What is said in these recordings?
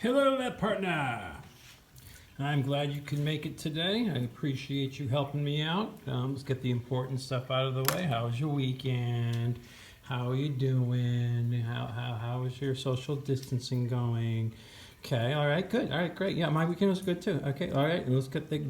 Hello, lab partner. I'm glad you can make it today. I appreciate you helping me out. Let's get the important stuff out of the way. How was your weekend? How are you doing? How is your social distancing going? Okay, all right, good. All right, great. Yeah, my weekend was good too. Okay, all right, we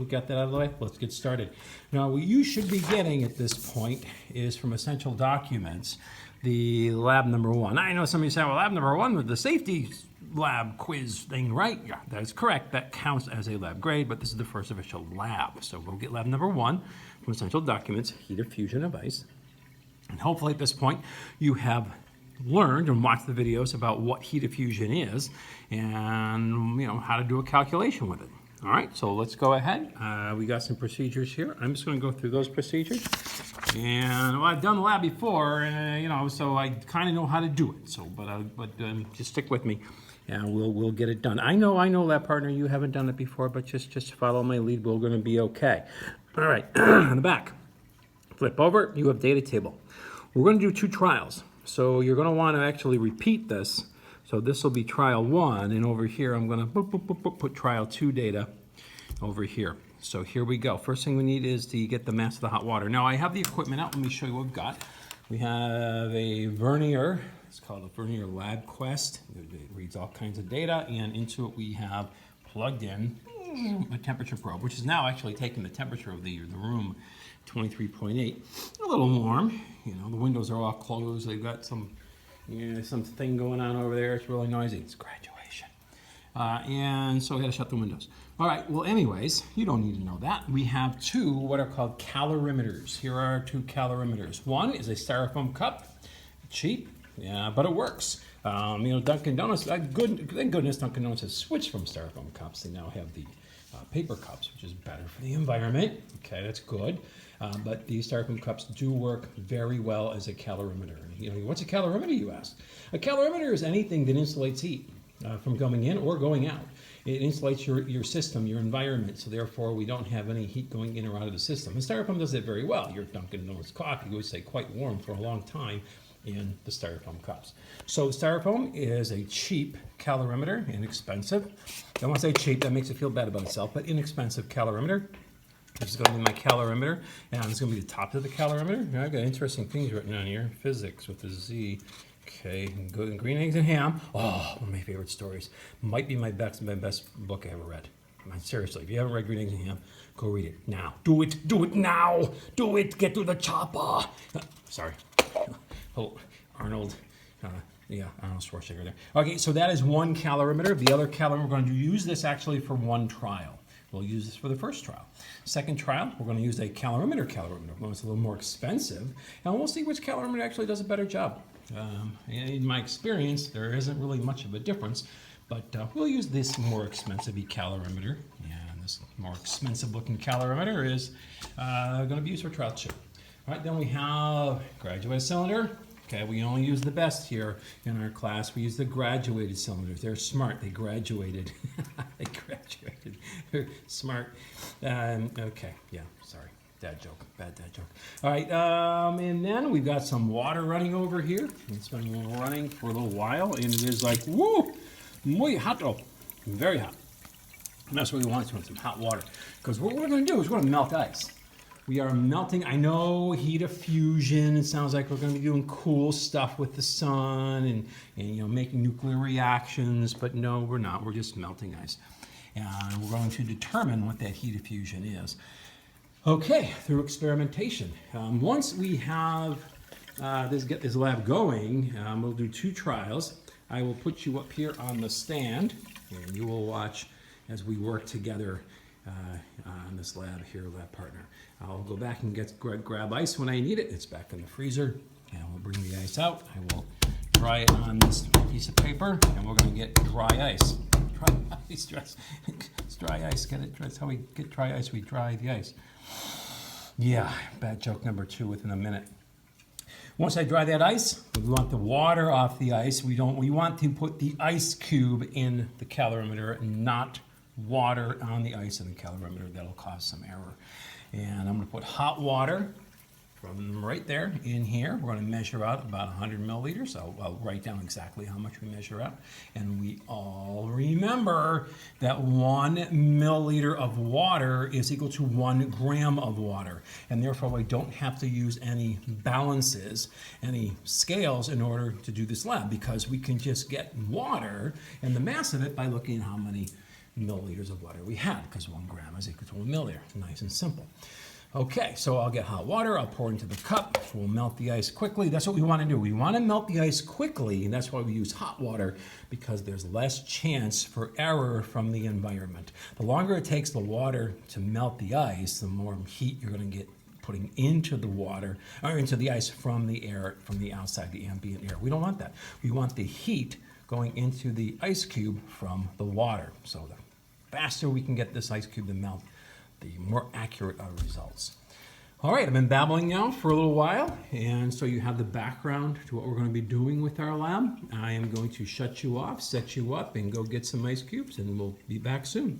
got that out of the way. Let's get started. Now, what you should be getting at this point is from Essential Documents, the lab number one. I know some of you say, well, lab number one with the safety lab quiz thing, right? Yeah, that is correct. That counts as a lab grade, but this is the first official lab. So we'll get lab number one from Essential Documents, heat of fusion of ice. And hopefully at this point you have learned and watched the videos about what heat of fusion is and how to do a calculation with it. All right, so let's go ahead. We got some procedures here. I'm just going to go through those procedures. And well, I've done the lab before, so I kind of know how to do it. So, but just stick with me, and we'll get it done. I know, lab partner, you haven't done it before, but just follow my lead. We're going to be okay. All right, on the back, flip over. You have data table. We're going to do two trials, so you're going to want to actually repeat this. So this will be trial one, and over here I'm going to put trial two data over here. So here we go. First thing we need is to get the mass of the hot water. Now I have the equipment out. Let me show you what we've got. We have a Vernier. It's called a Vernier Lab Quest. It reads all kinds of data, and into it we have plugged in a temperature probe, which is now actually taking the temperature of the room, 23.8. A little warm. The windows are all closed. They've got something going on over there. It's really noisy. It's graduation. And so I got to shut the windows. All right, well, anyways, you don't need to know that. We have two what are called calorimeters. Here are our two calorimeters. One is a Styrofoam cup. Cheap, yeah, but it works. Dunkin' Donuts, thank goodness Dunkin' Donuts has switched from Styrofoam cups. They now have the paper cups, which is better for the environment. Okay, that's good. But these Styrofoam cups do work very well as a calorimeter. What's a calorimeter, you ask? A calorimeter is anything that insulates heat from coming in or going out. It insulates your system, your environment, so therefore we don't have any heat going in or out of the system. And Styrofoam does that very well. Your Dunkin' Donuts coffee would stay quite warm for a long time in the Styrofoam cups. So Styrofoam is a cheap calorimeter, inexpensive. I don't want to say cheap, that makes it feel bad about itself, but inexpensive calorimeter. This is going to be my calorimeter, and it's going to be the top of the calorimeter. I've got interesting things written on here. Physics with a Z. Okay, good. Green eggs and ham. Oh, one of my favorite stories. Might be my best book I ever read. Seriously, if you haven't read Green Eggs and Ham, go read it now. Do it now. Do it. Get to the chopper. Sorry. Oh, Arnold. Arnold Schwarzenegger there. Okay, so that is one calorimeter. The other calorimeter, we're going to use this actually for one trial. We'll use this for the first trial. Second trial, we're going to use a calorimeter. It's a little more expensive, and we'll see which calorimeter actually does a better job. In my experience, there isn't really much of a difference, but we'll use this more expensive calorimeter. And this more expensive looking calorimeter is going to be used for trial two. All right, then we have graduated cylinder. Okay, we only use the best here in our class. We use the graduated cylinders. They're smart. They graduated. They graduated. They're smart. Okay, yeah, sorry. Bad dad joke. All right, and then we've got some water running over here. It's been running for a little while, and it is like, woo, muy hot, very hot. And that's what we want, some hot water. Because what we're going to do is we're going to melt ice. We are melting, I know, heat of fusion. It sounds like we're going to be doing cool stuff with the sun and making nuclear reactions, but no, we're not. We're just melting ice. And we're going to determine what that heat of fusion is. Okay, through experimentation. Once we have get this lab going, we'll do two trials. I will put you up here on the stand, and you will watch as we work together on this lab here, lab partner. I'll go back and grab ice when I need it. It's back in the freezer, and we'll bring the ice out. I will dry it on this piece of paper, and we're going to get dry ice. Dry ice, it's dry ice. Get it? That's how we get dry ice. We dry the ice. Yeah, bad joke number two within a minute. Once I dry that ice, we want the water off the ice. We want to put the ice cube in the calorimeter and not water on the ice in the calorimeter. That'll cause some error. And I'm going to put hot water from right there in here, we're going to measure out about 100 milliliters. I'll write down exactly how much we measure out. And we all remember that 1 milliliter of water is equal to 1 gram of water. And therefore, we don't have to use any balances, any scales in order to do this lab, because we can just get water and the mass of it by looking at how many milliliters of water we had, because 1 gram is equal to 1 milliliter. Nice and simple. Okay, so I'll get hot water, I'll pour into the cup, we'll melt the ice quickly. That's what we want to do. We want to melt the ice quickly, and that's why we use hot water, because there's less chance for error from the environment. The longer it takes the water to melt the ice, the more heat you're going to get putting into the water, or into the ice from the air, from the outside, the ambient air. We don't want that. We want the heat going into the ice cube from the water. So the faster we can get this ice cube to melt, the more accurate our results. All right, I've been babbling now for a little while, and so you have the background to what we're going to be doing with our lab. I am going to shut you off, set you up, and go get some ice cubes, and we'll be back soon.